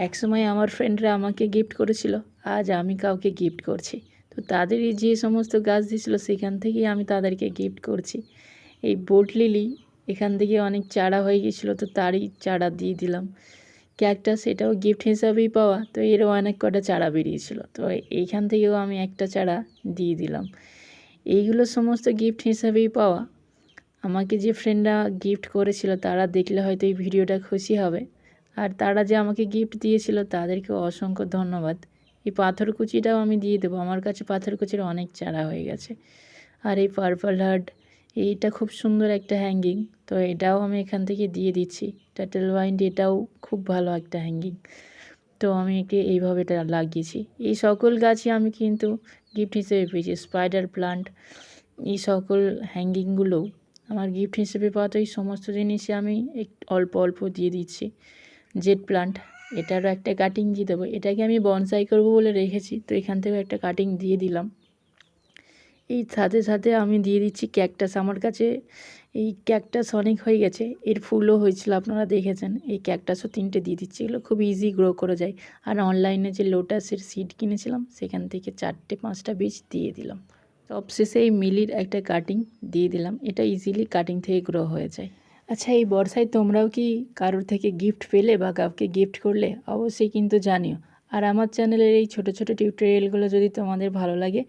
একসময় আমার ফ্রেন্ডরা আমাকে গিফট করেছিল, আজ আমি কাউকে গিফট করছি। তো তাদেরই যে সমস্ত গাছ দিয়েছিল সেখান থেকেই আমি তাদেরকে গিফট করছি। এই বোট লিলি এখান থেকে অনেক চারা হয়ে গিয়েছিলো, তো তারই চারা দিয়ে দিলাম। ক্যাকটাস এটাও গিফট হিসাবেই পাওয়া, তো এরও অনেক কটা চারা বেরিয়েছিল, তো এইখান থেকেও আমি একটা চারা দিয়ে দিলাম। এইগুলো সমস্ত গিফট হিসাবেই পাওয়া। আমাকে যে ফ্রেন্ডরা গিফট করেছিল তারা দেখলে হয়তো এই ভিডিওটা খুশি হবে, আর তারা যে আমাকে গিফট দিয়েছিল তাদেরকে অসংখ্য ধন্যবাদ। এই পাথরকুচিটাও আমি দিয়ে দেবো, আমার কাছে পাথরকুচির অনেক চারা হয়ে গেছে। আর এই পার্পল হার্ট এইটা খুব সুন্দর একটা হ্যাঙ্গিং, তো এটাও আমি এখান থেকে দিয়ে দিচ্ছি। টার্টল ওয়াইন্ড এটাও খুব ভালো একটা হ্যাঙ্গিং, তো আমি একে এইভাবে এটা লাগিয়েছি। এই সকল গাছই আমি কিন্তু গিফট হিসেবে পেয়েছি। স্পাইডার প্লান্ট এই সকল হ্যাঙ্গিংগুলোও আমার গিফট হিসেবে পাওয়া, তো এই সমস্ত জিনিসই আমি অল্প অল্প দিয়ে দিচ্ছি। জেড প্লান্ট এটারও একটা কাটিং দিয়ে দেবো, এটাকে আমি বনসাই করবো বলে রেখেছি, তো এখান থেকে একটা কাটিং দিয়ে দিলাম। এই সাথে সাথে আমি দিয়ে দিচ্ছি ক্যাকটাস। আমার কাছে এই ক্যাকটাস অনেক হয়ে গেছে, এর ফুলও হয়েছিল আপনারা দেখেছেন। এই ক্যাকটাসও 3টে দিয়ে দিচ্ছি, এগুলো খুব ইজি গ্রো করা যায়। আর অনলাইনে যে লোটাসের সিড কিনেছিলাম সেখান থেকে 4-5টা বীজ দিয়ে দিলাম। সবশেষে এই মিলির একটা কাটিং দিয়ে দিলাম, এটা ইজিলি কাটিং থেকে গ্রো হয়ে যায়। আচ্ছা, এই বর্ষায় তোমরাও কি কারোর থেকে গিফট পেলে বা কাউকে গিফট করলে অবশ্যই কিন্তু জানিও। আর আমার চ্যানেলের এই ছোটো ছোটো টিউটোরিয়ালগুলো যদি তোমাদের ভালো লাগে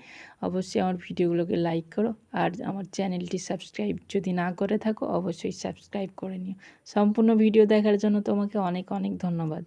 অবশ্যই আমার ভিডিওগুলোকে লাইক করো, আর আমার চ্যানেলটি সাবস্ক্রাইব যদি না করে থাকো অবশ্যই সাবস্ক্রাইব করে নিও। সম্পূর্ণ ভিডিও দেখার জন্য তোমাকে অনেক অনেক ধন্যবাদ।